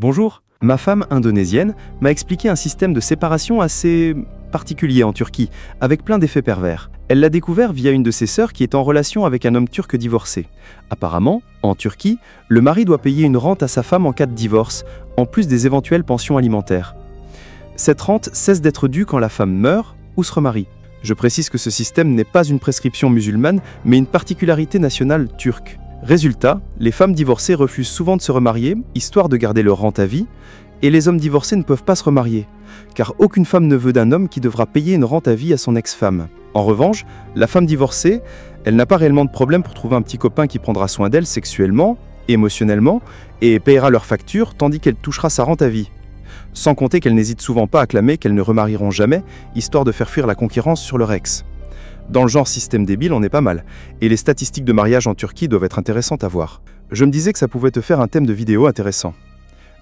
Bonjour, ma femme indonésienne m'a expliqué un système de séparation assez particulier en Turquie, avec plein d'effets pervers. Elle l'a découvert via une de ses sœurs qui est en relation avec un homme turc divorcé. Apparemment, en Turquie, le mari doit payer une rente à sa femme en cas de divorce, en plus des éventuelles pensions alimentaires. Cette rente cesse d'être due quand la femme meurt ou se remarie. Je précise que ce système n'est pas une prescription musulmane, mais une particularité nationale turque. Résultat, les femmes divorcées refusent souvent de se remarier, histoire de garder leur rente à vie, et les hommes divorcés ne peuvent pas se remarier, car aucune femme ne veut d'un homme qui devra payer une rente à vie à son ex-femme. En revanche, la femme divorcée, elle n'a pas réellement de problème pour trouver un petit copain qui prendra soin d'elle sexuellement, émotionnellement, et payera leurs factures, tandis qu'elle touchera sa rente à vie. Sans compter qu'elles n'hésitent souvent pas à clamer qu'elles ne remarieront jamais, histoire de faire fuir la concurrence sur leur ex. Dans le genre système débile, on est pas mal, et les statistiques de mariage en Turquie doivent être intéressantes à voir. Je me disais que ça pouvait te faire un thème de vidéo intéressant.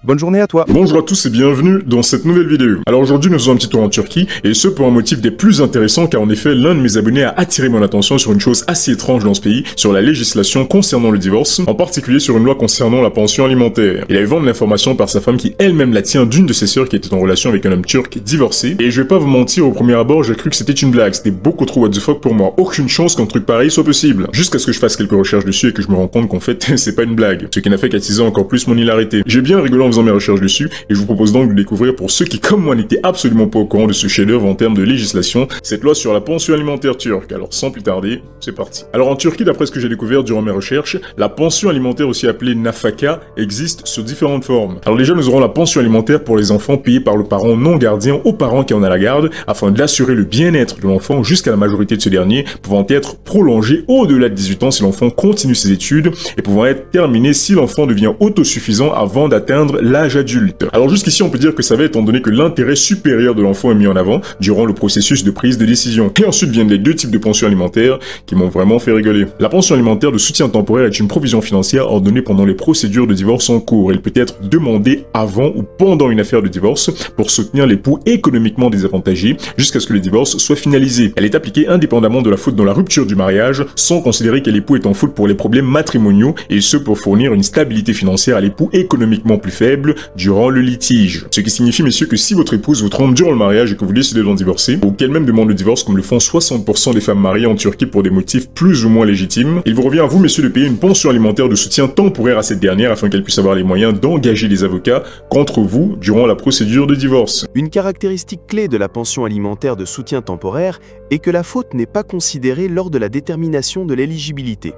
Bonne journée à toi. Bonjour à tous et bienvenue dans cette nouvelle vidéo. Alors aujourd'hui nous faisons un petit tour en Turquie, et ce pour un motif des plus intéressants, car en effet l'un de mes abonnés a attiré mon attention sur une chose assez étrange dans ce pays, sur la législation concernant le divorce, en particulier sur une loi concernant la pension alimentaire. Il a eu vent de l'information par sa femme qui elle-même la tient d'une de ses sœurs qui était en relation avec un homme turc divorcé, et je vais pas vous mentir, au premier abord j'ai cru que c'était une blague, c'était beaucoup trop what the fuck pour moi, aucune chance qu'un truc pareil soit possible, jusqu'à ce que je fasse quelques recherches dessus et que je me rende compte qu'en fait c'est pas une blague, ce qui n'a fait qu'attiser encore plus mon hilarité. J'ai bien rigolé en faisant mes recherches dessus, et je vous propose donc de découvrir, pour ceux qui comme moi n'étaient absolument pas au courant de ce chef-d'œuvre en termes de législation, cette loi sur la pension alimentaire turque. Alors sans plus tarder, c'est parti. Alors en Turquie, d'après ce que j'ai découvert durant mes recherches, la pension alimentaire, aussi appelée nafaka, existe sous différentes formes. Alors déjà nous aurons la pension alimentaire pour les enfants payée par le parent non gardien au parent qui en a la garde, afin d'assurer le bien-être de l'enfant jusqu'à la majorité de ce dernier, pouvant être prolongée au-delà de 18 ans si l'enfant continue ses études, et pouvant être terminée si l'enfant devient autosuffisant avant d'atteindre l'âge adulte. Alors jusqu'ici on peut dire que ça va, étant donné que l'intérêt supérieur de l'enfant est mis en avant durant le processus de prise de décision. Et ensuite viennent les deux types de pensions alimentaires qui m'ont vraiment fait rigoler. La pension alimentaire de soutien temporaire est une provision financière ordonnée pendant les procédures de divorce en cours. Elle peut être demandée avant ou pendant une affaire de divorce pour soutenir l'époux économiquement désavantagé jusqu'à ce que le divorce soit finalisé. Elle est appliquée indépendamment de la faute dans la rupture du mariage, sans considérer que l'époux est en faute pour les problèmes matrimoniaux, et ce pour fournir une stabilité financière à l'époux économiquement plus faible durant le litige. Ce qui signifie, messieurs, que si votre épouse vous trompe durant le mariage et que vous décidez d'en divorcer, ou qu'elle même demande le divorce comme le font 60% des femmes mariées en Turquie pour des motifs plus ou moins légitimes, il vous revient à vous, messieurs, de payer une pension alimentaire de soutien temporaire à cette dernière afin qu'elle puisse avoir les moyens d'engager des avocats contre vous durant la procédure de divorce. Une caractéristique clé de la pension alimentaire de soutien temporaire est que la faute n'est pas considérée lors de la détermination de l'éligibilité.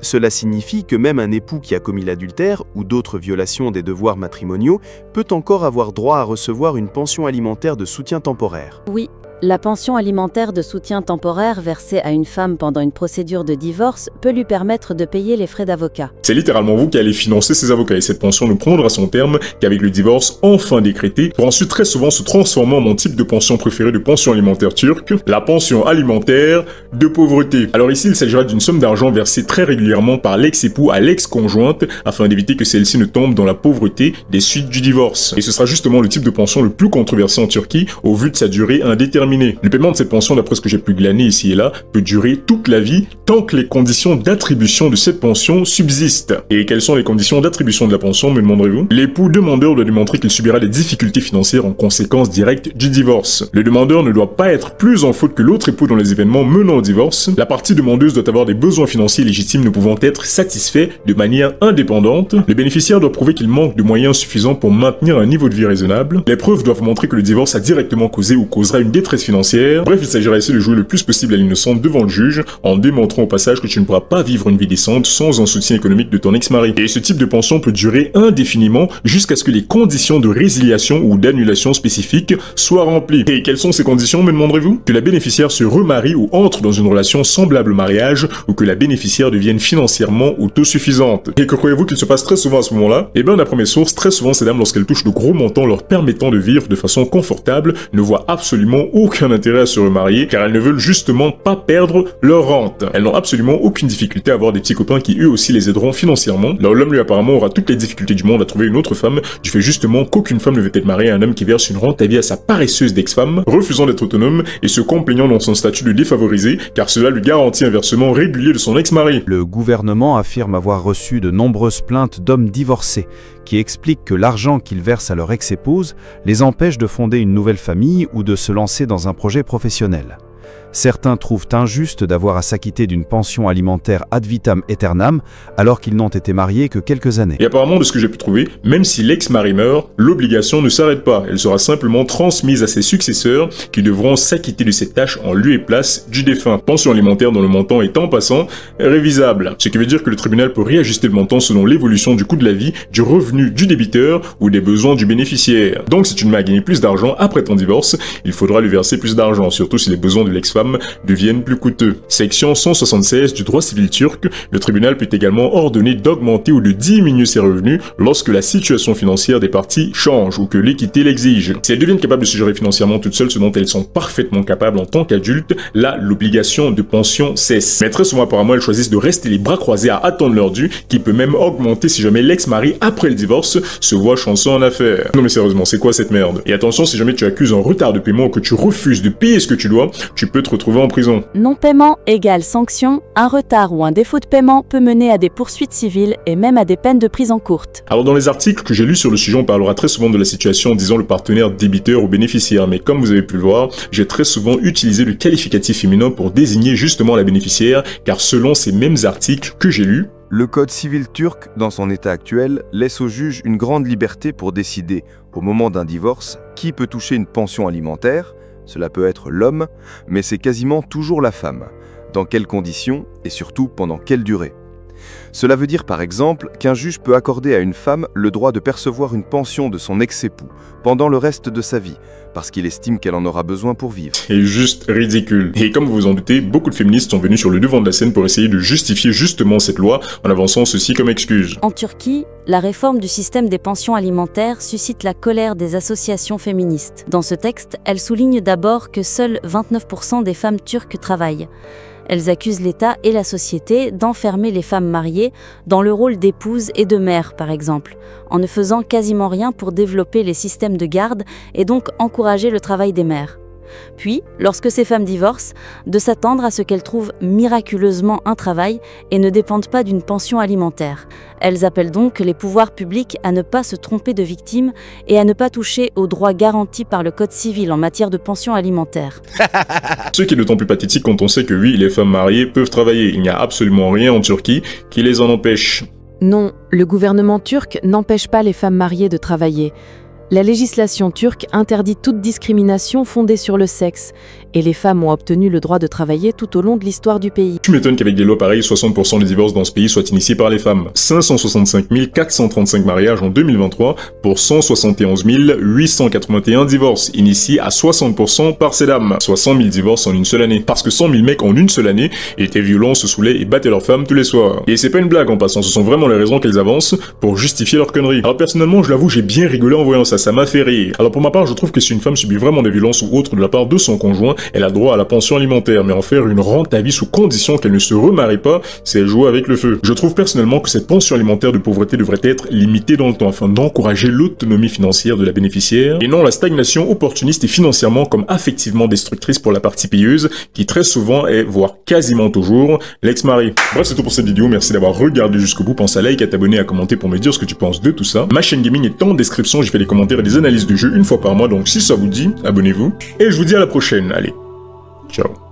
Cela signifie que même un époux qui a commis l'adultère ou d'autres violations des devoirs matrimoniaux peut encore avoir droit à recevoir une pension alimentaire de soutien temporaire. Oui, la pension alimentaire de soutien temporaire versée à une femme pendant une procédure de divorce peut lui permettre de payer les frais d'avocat. C'est littéralement vous qui allez financer ces avocats, et cette pension ne prendra son terme qu'avec le divorce enfin décrété, pour ensuite très souvent se transformer en mon type de pension préférée de pension alimentaire turque, la pension alimentaire de pauvreté. Alors ici, il s'agira d'une somme d'argent versée très régulièrement par l'ex-époux à l'ex-conjointe afin d'éviter que celle-ci ne tombe dans la pauvreté des suites du divorce. Et ce sera justement le type de pension le plus controversé en Turquie au vu de sa durée indéterminée. Le paiement de cette pension, d'après ce que j'ai pu glaner ici et là, peut durer toute la vie tant que les conditions d'attribution de cette pension subsistent. Et quelles sont les conditions d'attribution de la pension, me demanderez-vous? L'époux demandeur doit démontrer qu'il subira des difficultés financières en conséquence directe du divorce. Le demandeur ne doit pas être plus en faute que l'autre époux dans les événements menant au divorce. La partie demandeuse doit avoir des besoins financiers légitimes ne pouvant être satisfaits de manière indépendante. Le bénéficiaire doit prouver qu'il manque de moyens suffisants pour maintenir un niveau de vie raisonnable. Les preuves doivent montrer que le divorce a directement causé ou causera une détresse financière. Bref, il s'agira ici de jouer le plus possible à l'innocente devant le juge, en démontrant au passage que tu ne pourras pas vivre une vie décente sans un soutien économique de ton ex-mari. Et ce type de pension peut durer indéfiniment jusqu'à ce que les conditions de résiliation ou d'annulation spécifiques soient remplies. Et quelles sont ces conditions, me demanderez-vous? Que la bénéficiaire se remarie ou entre dans une relation semblable au mariage, ou que la bénéficiaire devienne financièrement autosuffisante. Et que croyez-vous qu'il se passe très souvent à ce moment-là? Eh bien, d'après mes sources, très souvent ces dames, lorsqu'elles touchent de gros montants leur permettant de vivre de façon confortable, ne voient absolument aucun intérêt à se remarier, car elles ne veulent justement pas perdre leur rente. Elles n'ont absolument aucune difficulté à avoir des petits copains qui eux aussi les aideront financièrement. Là où l'homme lui apparemment aura toutes les difficultés du monde à trouver une autre femme, du fait justement qu'aucune femme ne veut être mariée à un homme qui verse une rente à vie à sa paresseuse d'ex-femme, refusant d'être autonome et se complaisant dans son statut de défavorisé, car cela lui garantit un versement régulier de son ex-mari. Le gouvernement affirme avoir reçu de nombreuses plaintes d'hommes divorcés qui expliquent que l'argent qu'ils versent à leur ex-épouse les empêche de fonder une nouvelle famille ou de se lancer dans un projet professionnel. Certains trouvent injuste d'avoir à s'acquitter d'une pension alimentaire ad vitam aeternam alors qu'ils n'ont été mariés que quelques années. Et apparemment, de ce que j'ai pu trouver, même si l'ex-mari meurt, l'obligation ne s'arrête pas. Elle sera simplement transmise à ses successeurs qui devront s'acquitter de cette tâche en lieu et place du défunt. Pension alimentaire dont le montant est en passant révisable. Ce qui veut dire que le tribunal peut réajuster le montant selon l'évolution du coût de la vie, du revenu du débiteur ou des besoins du bénéficiaire. Donc si tu ne m'as gagné plus d'argent après ton divorce, il faudra lui verser plus d'argent, surtout si les besoins de l'ex-femme deviennent plus coûteux. Section 176 du droit civil turc, le tribunal peut également ordonner d'augmenter ou de diminuer ses revenus lorsque la situation financière des parties change ou que l'équité l'exige. Si elles deviennent capables de se gérer financièrement toutes seules, ce dont elles sont parfaitement capables en tant qu'adultes, là, l'obligation de pension cesse. Mais très souvent, apparemment, elles choisissent de rester les bras croisés à attendre leur dû, qui peut même augmenter si jamais l'ex-mari, après le divorce, se voit chanceux en affaires. Non mais sérieusement, c'est quoi cette merde? Et attention, si jamais tu accuses un retard de paiement ou que tu refuses de payer ce que tu dois, tu peux te retrouver en prison. Non-paiement égale sanction. Un retard ou un défaut de paiement peut mener à des poursuites civiles et même à des peines de prison courte. Alors dans les articles que j'ai lus sur le sujet, on parlera très souvent de la situation en disant le partenaire débiteur ou bénéficiaire, mais comme vous avez pu le voir, j'ai très souvent utilisé le qualificatif féminin pour désigner justement la bénéficiaire, car selon ces mêmes articles que j'ai lus, le code civil turc, dans son état actuel, laisse au juge une grande liberté pour décider, au moment d'un divorce, qui peut toucher une pension alimentaire. Cela peut être l'homme, mais c'est quasiment toujours la femme. Dans quelles conditions et surtout pendant quelle durée? Cela veut dire par exemple qu'un juge peut accorder à une femme le droit de percevoir une pension de son ex-époux pendant le reste de sa vie, parce qu'il estime qu'elle en aura besoin pour vivre. C'est juste ridicule. Et comme vous vous en doutez, beaucoup de féministes sont venus sur le devant de la scène pour essayer de justifier justement cette loi en avançant ceci comme excuse. En Turquie, la réforme du système des pensions alimentaires suscite la colère des associations féministes. Dans ce texte, elles soulignent d'abord que seuls 29% des femmes turques travaillent. Elles accusent l'État et la société d'enfermer les femmes mariées dans le rôle d'épouse et de mère, par exemple, en ne faisant quasiment rien pour développer les systèmes de garde et donc encourager le travail des mères. Puis, lorsque ces femmes divorcent, de s'attendre à ce qu'elles trouvent miraculeusement un travail et ne dépendent pas d'une pension alimentaire. Elles appellent donc les pouvoirs publics à ne pas se tromper de victimes et à ne pas toucher aux droits garantis par le Code civil en matière de pension alimentaire. Ce qui est d'autant plus pathétique quand on sait que oui, les femmes mariées peuvent travailler. Il n'y a absolument rien en Turquie qui les en empêche. Non, le gouvernement turc n'empêche pas les femmes mariées de travailler. La législation turque interdit toute discrimination fondée sur le sexe, et les femmes ont obtenu le droit de travailler tout au long de l'histoire du pays. Tu m'étonnes qu'avec des lois pareilles, 60% des divorces dans ce pays soient initiés par les femmes. 565 435 mariages en 2023 pour 171 881 divorces, initiés à 60% par ces dames, soit 100 000 divorces en une seule année. Parce que 100 000 mecs en une seule année étaient violents, se saoulaient et battaient leurs femmes tous les soirs. Et c'est pas une blague en passant, ce sont vraiment les raisons qu'elles avancent pour justifier leur conneries. Alors personnellement, je l'avoue, j'ai bien rigolé en voyant ça m'a fait rire. Alors pour ma part, je trouve que si une femme subit vraiment des violences ou autres de la part de son conjoint, elle a droit à la pension alimentaire, mais en faire une rente à vie sous condition qu'elle ne se remarie pas, c'est jouer avec le feu. Je trouve personnellement que cette pension alimentaire de pauvreté devrait être limitée dans le temps afin d'encourager l'autonomie financière de la bénéficiaire et non la stagnation opportuniste et financièrement comme affectivement destructrice pour la partie payeuse qui très souvent est, voire quasiment toujours, l'ex-mari. Bref, c'est tout pour cette vidéo. Merci d'avoir regardé jusqu'au bout. Pense à like, à t'abonner, à commenter pour me dire ce que tu penses de tout ça. Ma chaîne gaming est en description. J'y fais des commentaires et des analyses de jeux une fois par mois, donc si ça vous dit, abonnez-vous. Et je vous dis à la prochaine. Allez, ciao.